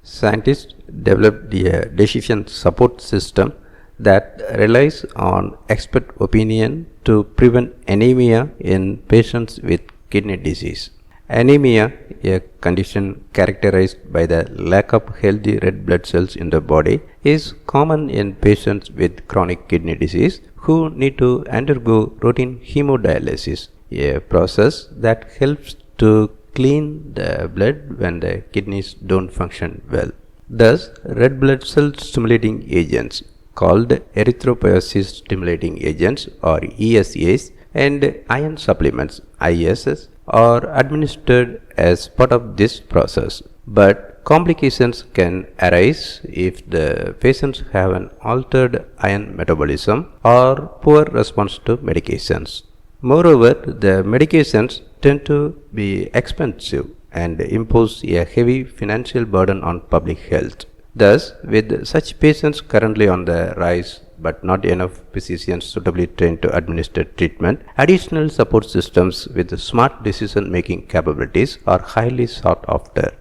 Scientists developed a decision support system that relies on expert opinion to prevent anemia in patients with kidney disease. Anemia, a condition characterized by the lack of healthy red blood cells in the body, is common in patients with chronic kidney disease who need to undergo routine hemodialysis, a process that helps to clean the blood when the kidneys don't function well. Thus, red blood cell stimulating agents called erythropoiesis stimulating agents or ESAs and iron supplements ISS are administered as part of this process. But complications can arise if the patients have an altered iron metabolism or poor response to medications. Moreover, the medications tend to be expensive and impose a heavy financial burden on public health. Thus, with such patients currently on the rise but not enough physicians suitably trained to administer treatment, additional support systems with smart decision-making capabilities are highly sought after.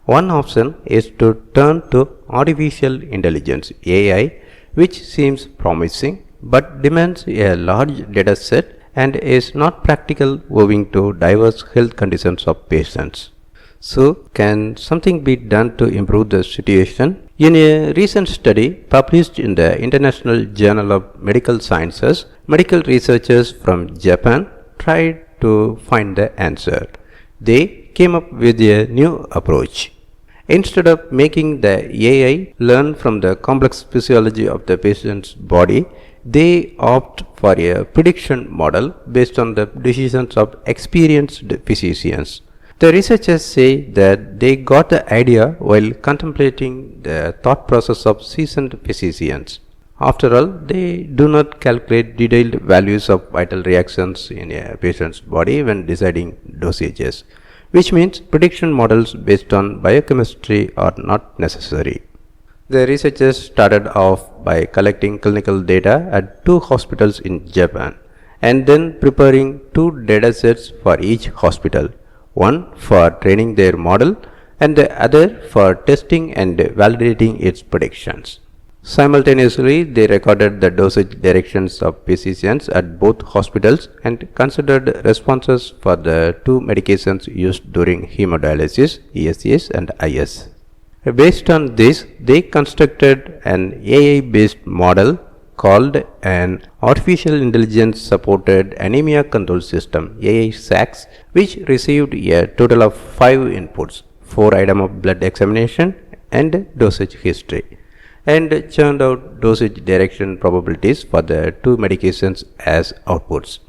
One option is to turn to artificial intelligence AI, which seems promising but demands a large data set and is not practical owing to diverse health conditions of patients. So, can something be done to improve the situation? In a recent study published in the International Journal of Medical Sciences, medical researchers from Japan tried to find the answer. They came up with a new approach. Instead of making the AI learn from the complex physiology of the patient's body, they opt for a prediction model based on the decisions of experienced physicians. The researchers say that they got the idea while contemplating the thought process of seasoned physicians. After all, they do not calculate detailed values of vital reactions in a patient's body when deciding dosages, which means prediction models based on biochemistry are not necessary. The researchers started off by collecting clinical data at 2 hospitals in Japan and then preparing 2 datasets for each hospital, one for training their model and the other for testing and validating its predictions. Simultaneously, they recorded the dosage directions of physicians at both hospitals and considered responses for the 2 medications used during hemodialysis, ESAs and IS. Based on this, they constructed an AI-based model called an Artificial Intelligence Supported Anemia Control System (AI-SACS), which received a total of 5 inputs, 4 items of blood examination and dosage history, and churned out dosage direction probabilities for the 2 medications as outputs.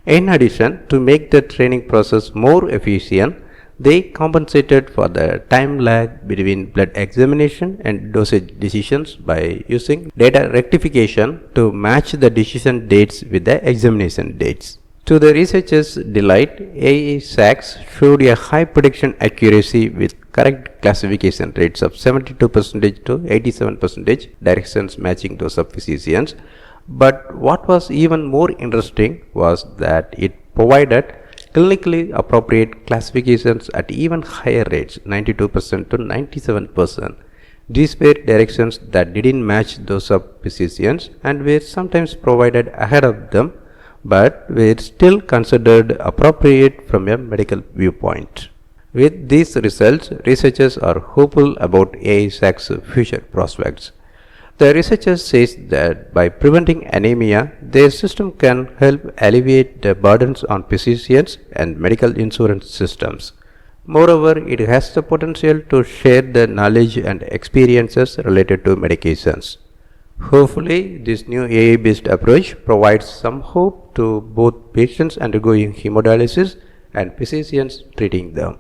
In addition, to make the training process more efficient, they compensated for the time lag between blood examination and dosage decisions by using data rectification to match the decision dates with the examination dates. To the researchers' delight, AI-SACS showed a high prediction accuracy with correct classification rates of 72% to 87% directions matching those of physicians. But what was even more interesting was that it provided clinically appropriate classifications at even higher rates, 92% to 97%. These were directions that didn't match those of physicians and were sometimes provided ahead of them, but were still considered appropriate from a medical viewpoint. With these results, researchers are hopeful about AI-SAC's future prospects. The researchers say that by preventing anemia, their system can help alleviate the burdens on physicians and medical insurance systems. Moreover, it has the potential to share the knowledge and experiences related to medications. Hopefully, this new AI-based approach provides some hope to both patients undergoing hemodialysis and physicians treating them.